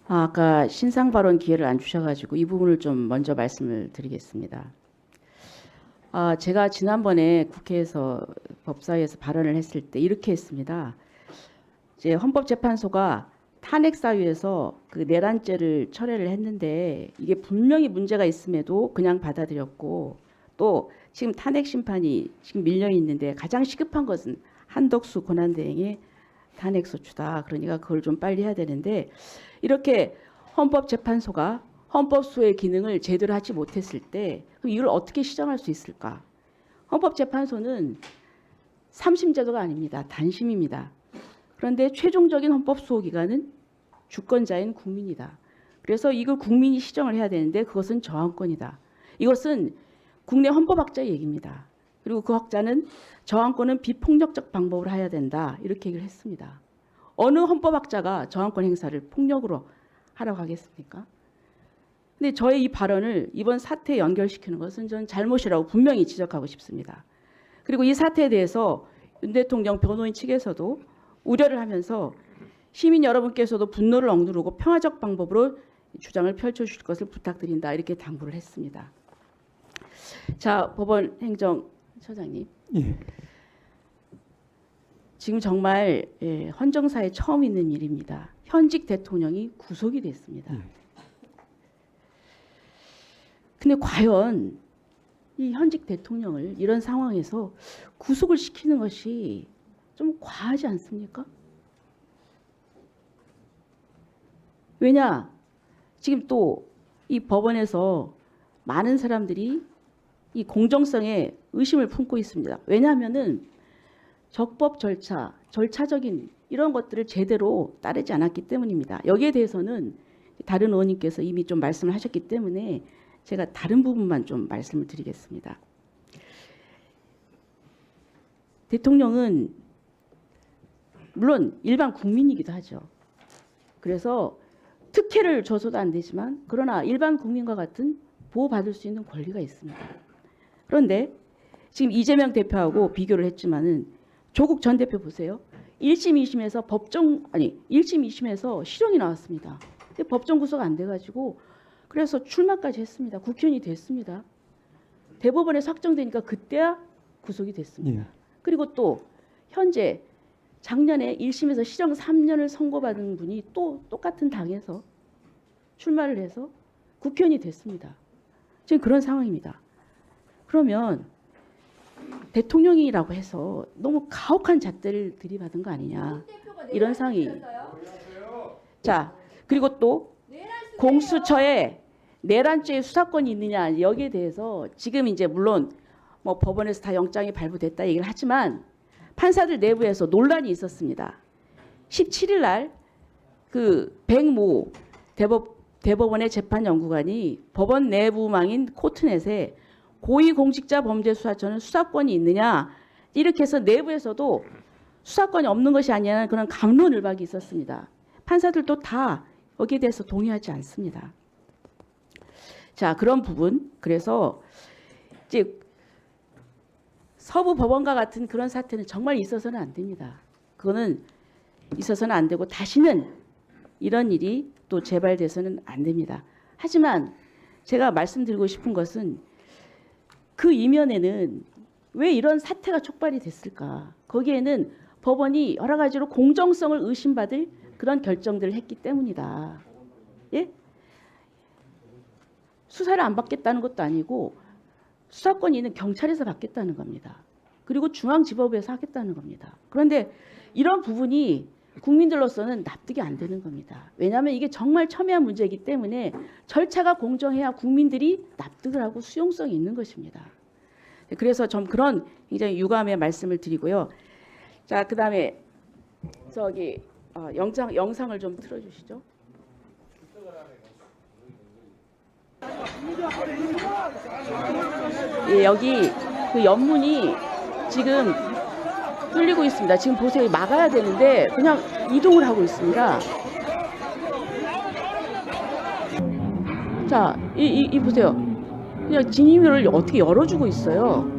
아까 신상 발언 기회를 안 주셔가지고 이 부분을 좀 먼저 말씀을 드리겠습니다. 제가 지난번에 국회에서 법사위에서 발언을 했을 때 이렇게 했습니다. 이제 헌법재판소가 탄핵 사유에서 그 내란죄를 철회를 했는데 이게 분명히 문제가 있음에도 그냥 받아들였고, 또 지금 탄핵 심판이 지금 밀려 있는데 가장 시급한 것은 한덕수 권한대행의 탄핵 소추다. 그러니까 그걸 좀 빨리 해야 되는데, 이렇게 헌법재판소가 헌법소의 기능을 제대로 하지 못했을 때 그럼 이걸 어떻게 시정할 수 있을까? 헌법재판소는 3심제도가 아닙니다. 단심입니다. 그런데 최종적인 헌법수호 기관은 주권자인 국민이다. 그래서 이걸 국민이 시정을 해야 되는데 그것은 저항권이다. 이것은 국내 헌법학자의 얘기입니다. 그리고 그 학자는 저항권은 비폭력적 방법으로 해야 된다. 이렇게 얘기를 했습니다. 어느 헌법학자가 저항권 행사를 폭력으로 하라고 하겠습니까? 근데 저의 이 발언을 이번 사태에 연결시키는 것은 저는 잘못이라고 분명히 지적하고 싶습니다. 그리고 이 사태에 대해서 윤 대통령 변호인 측에서도 우려를 하면서 시민 여러분께서도 분노를 억누르고 평화적 방법으로 주장을 펼쳐주실 것을 부탁드린다. 이렇게 당부를 했습니다. 자, 법원 행정처장님. 예. 지금 정말 헌정사에 처음 있는 일입니다. 현직 대통령이 구속이 됐습니다. 근데 과연 이 현직 대통령을 이런 상황에서 구속을 시키는 것이 좀 과하지 않습니까? 왜냐? 지금 또 이 법원에서 많은 사람들이 이 공정성에 의심을 품고 있습니다. 왜냐하면은 적법 절차, 절차적인 이런 것들을 제대로 따르지 않았기 때문입니다. 여기에 대해서는 다른 의원님께서 이미 좀 말씀을 하셨기 때문에 제가 다른 부분만 좀 말씀을 드리겠습니다. 대통령은 물론 일반 국민이기도 하죠. 그래서 특혜를 줘서도 안 되지만 그러나 일반 국민과 같은 보호받을 수 있는 권리가 있습니다. 그런데 지금 이재명 대표하고 비교를 했지만은 조국 전 대표 보세요. 1심, 2심에서 1심, 2심에서 실형이 나왔습니다. 근데 법정 구속 안 돼가지고 그래서 출마까지 했습니다. 국회의원이 됐습니다. 대법원에서 확정되니까 그때야 구속이 됐습니다. 예. 그리고 또 현재 작년에 1심에서 실형 3년을 선고받은 분이 또 똑같은 당에서 출마를 해서 국회의원이 됐습니다. 지금 그런 상황입니다. 그러면 대통령이라고 해서 너무 가혹한 잣대를 들이받은 거 아니냐, 이런 상황이. 자, 그리고 또 공수처에 내란죄의 수사권이 있느냐, 여기에 대해서 지금 이제 물론 뭐 법원에서 다 영장이 발부됐다 얘기를 하지만 판사들 내부에서 논란이 있었습니다. 17일 날 그 백모 대법원의 재판연구관이 법원 내부망인 코트넷에 고위공직자범죄수사처는 수사권이 있느냐, 이렇게 해서 내부에서도 수사권이 없는 것이 아니냐는 그런 갑론을박이 있었습니다. 판사들도 다 여기에 대해서 동의하지 않습니다. 자, 그런 부분, 그래서 이제 서부 법원과 같은 그런 사태는 정말 있어서는 안 됩니다. 그거는 있어서는 안 되고 다시는 이런 일이 또 재발돼서는 안 됩니다. 하지만 제가 말씀드리고 싶은 것은 그 이면에는 왜 이런 사태가 촉발이 됐을까? 거기에는 법원이 여러 가지로 공정성을 의심받을 그런 결정들을 했기 때문이다. 예? 수사를 안 받겠다는 것도 아니고 수사권이 있는 경찰에서 받겠다는 겁니다. 그리고 중앙지법에서 하겠다는 겁니다. 그런데 이런 부분이 국민들로서는 납득이 안 되는 겁니다. 왜냐하면 이게 정말 첨예한 문제이기 때문에 절차가 공정해야 국민들이 납득을 하고 수용성이 있는 것입니다. 그래서 좀 그런 굉장히 유감의 말씀을 드리고요. 자, 그다음에 저기 영상을 좀 틀어주시죠. 예, 여기 그 연문이 지금 뚫리고 있습니다. 지금 보세요. 막아야 되는데 그냥 이동을 하고 있습니다. 자, 이 보세요. 그냥 진입로를 어떻게 열어주고 있어요.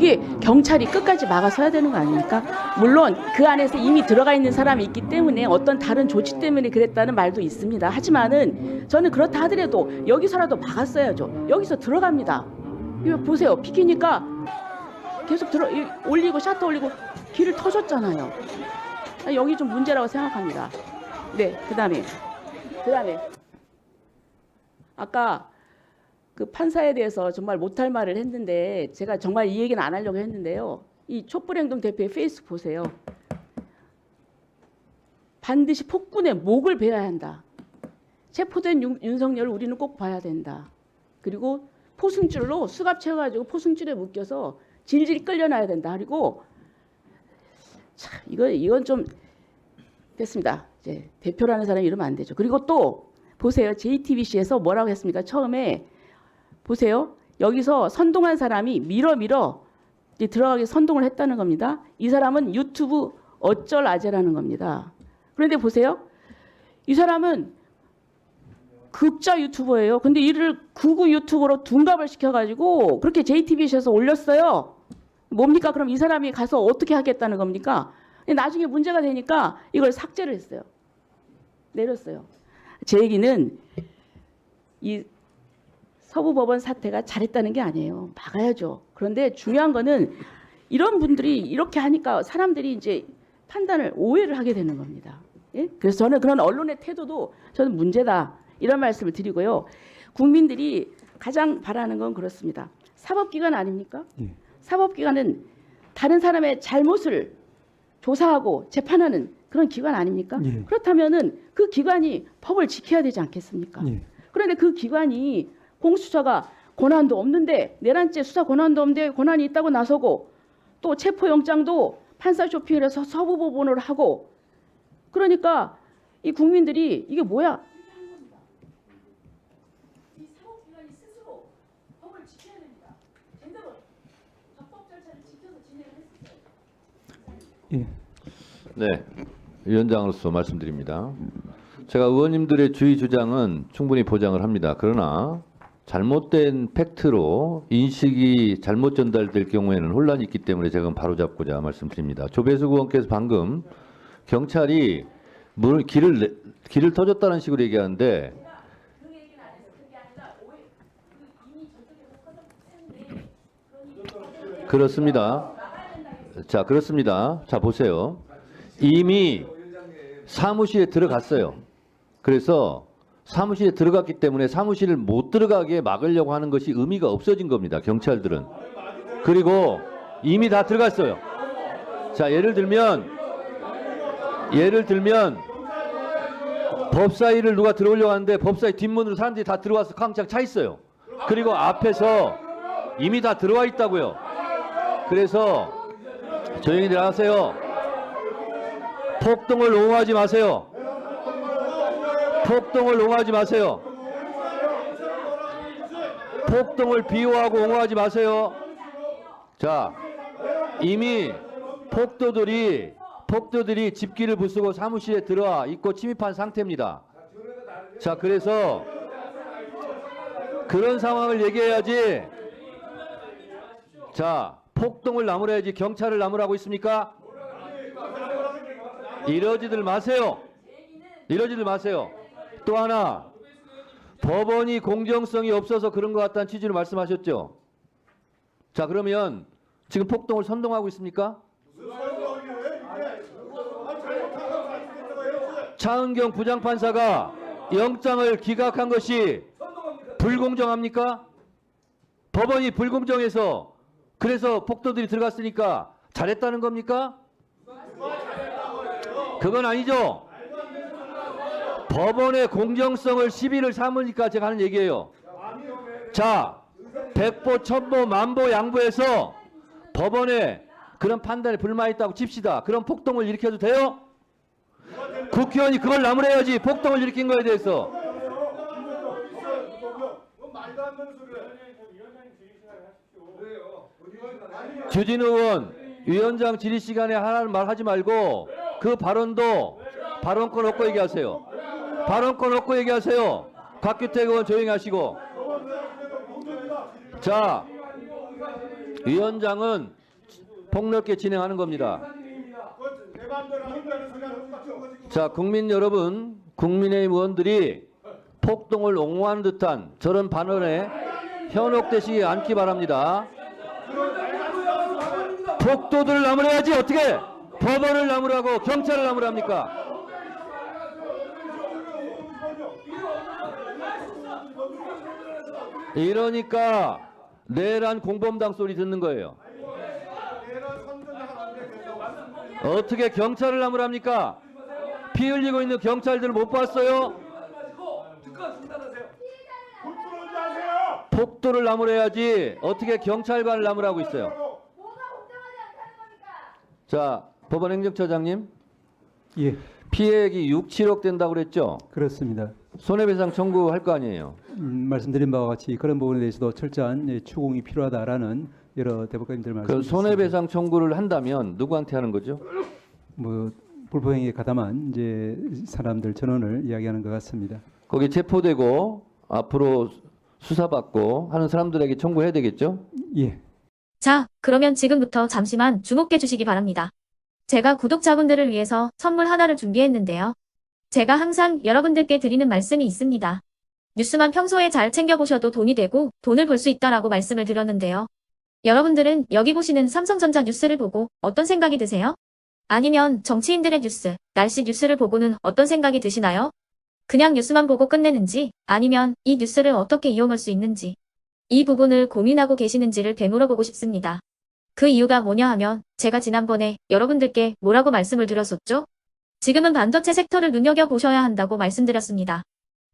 이게 경찰이 끝까지 막아서야 되는 거 아닙니까? 물론 그 안에서 이미 들어가 있는 사람이 있기 때문에 어떤 다른 조치 때문에 그랬다는 말도 있습니다. 하지만은 저는 그렇다 하더라도 여기서라도 막았어야죠. 여기서 들어갑니다. 이거 보세요. 비키니까 계속 올리고 샷도 올리고 길을 터줬잖아요. 여기 좀 문제라고 생각합니다. 네, 그다음에 아까 그 판사에 대해서 정말 못할 말을 했는데 제가 정말 이 얘기는 안 하려고 했는데요. 이 촛불행동 대표의 페이스 보세요. 반드시 폭군의 목을 베어야 한다. 체포된 윤석열을 우리는 꼭 봐야 된다. 그리고 포승줄로 수갑 채워가지고 포승줄에 묶여서 질질 끌려놔야 된다. 그리고 참 이건 좀 됐습니다. 이제 대표라는 사람이 이러면 안 되죠. 그리고 또 보세요. JTBC에서 뭐라고 했습니까? 처음에 보세요. 여기서 선동한 사람이 밀어 이제 들어가게 선동을 했다는 겁니다. 이 사람은 유튜브 어쩔 아재라는 겁니다. 그런데 보세요. 이 사람은 극자 유튜버예요. 근데 이를 극우 유튜버로 둔갑을 시켜가지고 그렇게 JTBC에서 올렸어요. 뭡니까? 그럼 이 사람이 가서 어떻게 하겠다는 겁니까? 나중에 문제가 되니까 이걸 삭제를 했어요. 내렸어요. 제 얘기는 이 서부법원 사태가 잘했다는 게 아니에요. 막아야죠. 그런데 중요한 거는 이런 분들이 이렇게 하니까 사람들이 이제 판단을 오해를 하게 되는 겁니다. 예? 그래서 저는 그런 언론의 태도도 저는 문제다. 이런 말씀을 드리고요. 국민들이 가장 바라는 건 그렇습니다. 사법기관 아닙니까? 사법기관은 다른 사람의 잘못을 조사하고 재판하는 그런 기관 아닙니까? 그렇다면은 그 기관이 법을 지켜야 되지 않겠습니까? 그런데 그 기관이 공수처가 권한도 없는데 내란죄 수사 권한도 없는데 권한이 있다고 나서고 또 체포영장도 판사 쇼핑을 해서 서부법원으로 하고 그러니까 이 국민들이 이게 뭐야? 이 사법기관이 스스로 법을 지켜야 됩니다. 제대로 적법 절차를 지켜서 진행을 했었어요. 네, 위원장으로서 말씀드립니다. 제가 의원님들의 주의 주장은 충분히 보장을 합니다. 그러나 잘못된 팩트로 인식이 잘못 전달될 경우에는 혼란이 있기 때문에 제가 바로잡고자 말씀드립니다. 조배수 의원께서 방금 경찰이 길을 터줬다는 식으로 얘기하는데 그렇습니다. 자, 그렇습니다. 자, 보세요. 이미 사무실에 들어갔어요. 그래서 사무실에 들어갔기 때문에 사무실을 못 들어가게 막으려고 하는 것이 의미가 없어진 겁니다. 경찰들은. 그리고 이미 다 들어갔어요. 자, 예를 들면 법사위를 누가 들어오려고 하는데 법사위 뒷문으로 사람들이 다 들어와서 쾅창 차 있어요. 그리고 앞에서 이미 다 들어와 있다고요. 그래서 조용히들 하세요. 폭동을 옹호하지 마세요. 폭동을 옹호하지 마세요. 폭동을 비호하고 옹호하지 마세요. 자, 이미 폭도들이 집기를 부수고 사무실에 들어와 있고 침입한 상태입니다. 자, 그래서 그런 상황을 얘기해야지. 자, 폭동을 나무라야지 경찰을 나무라고 있습니까? 이러지들 마세요. 이러지들 마세요. 또 하나, 법원이 공정성이 없어서 그런 것 같다는 취지로 말씀하셨죠. 자, 그러면 지금 폭동을 선동하고 있습니까? 차은경 부장판사가 영장을 기각한 것이 불공정합니까? 법원이 불공정해서 그래서 폭도들이 들어갔으니까 잘했다는 겁니까? 그건 아니죠. 법원의 공정성을 시비를 삼으니까 제가 하는 얘기예요. 자, 백보, 천보, 만보, 양보해서 법원에 그런 판단에 불만이 있다고 칩시다. 그럼 폭동을 일으켜도 돼요? 국회의원이 그걸 나무래야지. 폭동을 일으킨 거에 대해서. 주진우 의원, 위원장 질의 시간에 하라는 말 하지 말고 그 발언도 발언권 없고 얘기하세요. 발언권 없고 얘기하세요. 곽규택 의원 조용히 하시고. 자, 위원장은 폭넓게 진행하는 겁니다. 자, 국민 여러분, 국민의힘 의원들이 폭동을 옹호하는 듯한 저런 발언에 현혹되시지 않기 바랍니다. 폭도들을 나무래야지 어떻게 법원을 나무라고 경찰을 나무랍니까? 이러니까 내란 공범당 소리 듣는 거예요. 어떻게 경찰을 나무랍니까? 피 흘리고 있는 경찰들 못 봤어요? 폭도를 나무래야지 어떻게 경찰관을 나무라고 있어요. 자, 법원 행정처장님. 예, 피해액이 6, 7억 된다고 그랬죠? 그렇습니다. 손해배상 청구할 거 아니에요. 말씀드린 바와 같이 그런 부분에 대해서도 철저한 추궁이 필요하다라는 여러 대법관님들 말씀. 그 손해배상 청구를 한다면 누구한테 하는 거죠? 뭐 불법행위에 가담한 이제 사람들 전원을 이야기하는 것 같습니다. 거기 체포되고 앞으로 수사받고 하는 사람들에게 청구해야 되겠죠? 예, 자, 그러면 지금부터 잠시만 주목해 주시기 바랍니다. 제가 구독자분들을 위해서 선물 하나를 준비했는데요. 제가 항상 여러분들께 드리는 말씀이 있습니다. 뉴스만 평소에 잘 챙겨보셔도 돈이 되고 돈을 벌 수 있다라고 말씀을 드렸는데요. 여러분들은 여기 보시는 삼성전자 뉴스를 보고 어떤 생각이 드세요? 아니면 정치인들의 뉴스, 날씨 뉴스를 보고는 어떤 생각이 드시나요? 그냥 뉴스만 보고 끝내는지 아니면 이 뉴스를 어떻게 이용할 수 있는지 이 부분을 고민하고 계시는지를 되물어보고 싶습니다. 그 이유가 뭐냐 하면 제가 지난번에 여러분들께 뭐라고 말씀을 드렸었죠? 지금은 반도체 섹터를 눈여겨보셔야 한다고 말씀드렸습니다.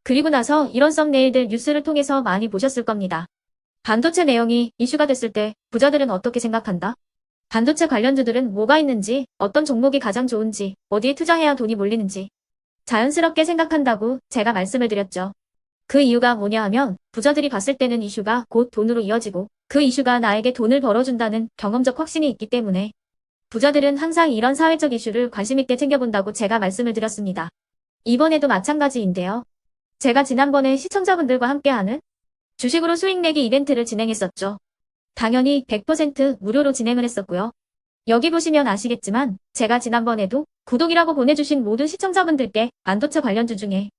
그리고 나서 이런 썸네일들 뉴스를 통해서 많이 보셨을 겁니다. 반도체 내용이 이슈가 됐을 때 부자들은 어떻게 생각한다? 반도체 관련주들은 뭐가 있는지, 어떤 종목이 가장 좋은지, 어디에 투자해야 돈이 몰리는지 자연스럽게 생각한다고 제가 말씀을 드렸죠. 그 이유가 뭐냐 하면 부자들이 봤을 때는 이슈가 곧 돈으로 이어지고 그 이슈가 나에게 돈을 벌어준다는 경험적 확신이 있기 때문에 부자들은 항상 이런 사회적 이슈를 관심있게 챙겨본다고 제가 말씀을 드렸습니다. 이번에도 마찬가지인데요. 제가 지난번에 시청자분들과 함께하는 주식으로 수익 내기 이벤트를 진행했었죠. 당연히 100% 무료로 진행을 했었고요. 여기 보시면 아시겠지만 제가 지난번에도 구독이라고 보내주신 모든 시청자분들께 반도체 관련주 중에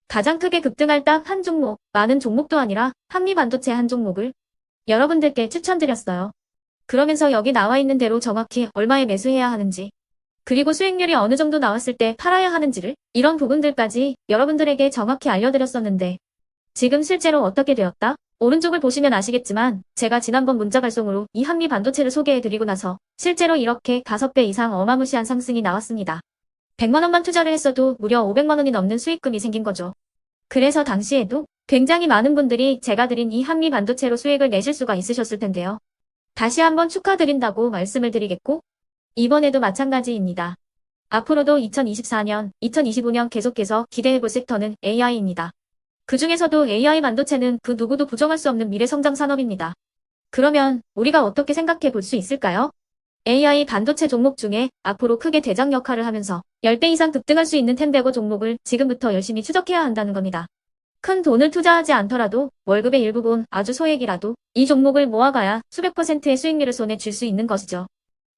가장 크게 급등할 딱 한 종목, 많은 종목도 아니라 한미반도체 한 종목을 여러분들께 추천드렸어요. 그러면서 여기 나와 있는 대로 정확히 얼마에 매수해야 하는지, 그리고 수익률이 어느 정도 나왔을 때 팔아야 하는지를 이런 부분들까지 여러분들에게 정확히 알려드렸었는데 지금 실제로 어떻게 되었다? 오른쪽을 보시면 아시겠지만 제가 지난번 문자 발송으로 이 한미반도체를 소개해드리고 나서 실제로 이렇게 5배 이상 어마무시한 상승이 나왔습니다. 100만 원만 투자를 했어도 무려 500만 원이 넘는 수익금이 생긴 거죠. 그래서 당시에도 굉장히 많은 분들이 제가 드린 이 한미반도체로 수익을 내실 수가 있으셨을 텐데요. 다시 한번 축하드린다고 말씀을 드리겠고 이번에도 마찬가지입니다. 앞으로도 2024년, 2025년 계속해서 기대해볼 섹터는 AI입니다. 그 중에서도 AI 반도체는 그 누구도 부정할 수 없는 미래성장 산업입니다. 그러면 우리가 어떻게 생각해 볼 수 있을까요? AI 반도체 종목 중에 앞으로 크게 대장 역할을 하면서 10배 이상 급등할 수 있는 템베거 종목을 지금부터 열심히 추적해야 한다는 겁니다. 큰 돈을 투자하지 않더라도 월급의 일부분 아주 소액이라도 이 종목을 모아가야 수백 %의 수익률을 손에 쥘 수 있는 것이죠.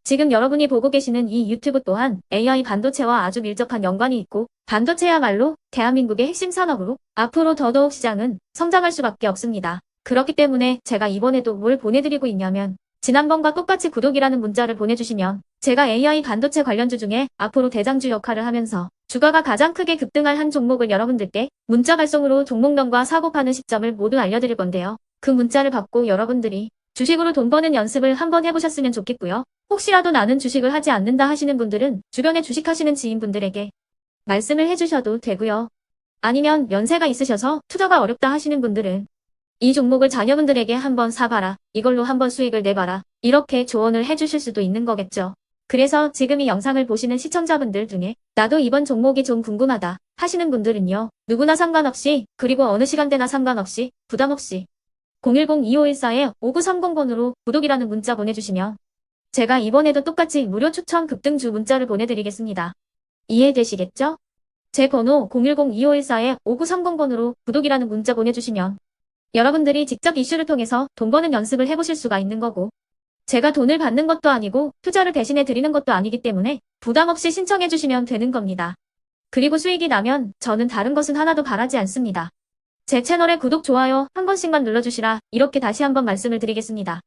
지금 여러분이 보고 계시는 이 유튜브 또한 AI 반도체와 아주 밀접한 연관이 있고 반도체야말로 대한민국의 핵심 산업으로 앞으로 더더욱 시장은 성장할 수밖에 없습니다. 그렇기 때문에 제가 이번에도 뭘 보내드리고 있냐면 지난번과 똑같이 구독이라는 문자를 보내주시면 제가 AI 반도체 관련주 중에 앞으로 대장주 역할을 하면서 주가가 가장 크게 급등할 한 종목을 여러분들께 문자 발송으로 종목명과 사고 파는 시점을 모두 알려드릴 건데요. 그 문자를 받고 여러분들이 주식으로 돈 버는 연습을 한번 해보셨으면 좋겠고요. 혹시라도 나는 주식을 하지 않는다 하시는 분들은 주변에 주식하시는 지인분들에게 말씀을 해주셔도 되고요. 아니면 연세가 있으셔서 투자가 어렵다 하시는 분들은 이 종목을 자녀분들에게 한번 사봐라. 이걸로 한번 수익을 내봐라. 이렇게 조언을 해주실 수도 있는 거겠죠. 그래서 지금 이 영상을 보시는 시청자분들 중에 나도 이번 종목이 좀 궁금하다 하시는 분들은요. 누구나 상관없이 그리고 어느 시간대나 상관없이 부담 없이 010-2514-5930번으로 구독이라는 문자 보내주시면 제가 이번에도 똑같이 무료 추천 급등주 문자를 보내드리겠습니다. 이해되시겠죠? 제 번호 010-2514-5930번으로 구독이라는 문자 보내주시면 여러분들이 직접 이슈를 통해서 돈 버는 연습을 해보실 수가 있는 거고 제가 돈을 받는 것도 아니고 투자를 대신해 드리는 것도 아니기 때문에 부담 없이 신청해 주시면 되는 겁니다. 그리고 수익이 나면 저는 다른 것은 하나도 바라지 않습니다. 제 채널에 구독, 좋아요 한 번씩만 눌러주시라 이렇게 다시 한번 말씀을 드리겠습니다.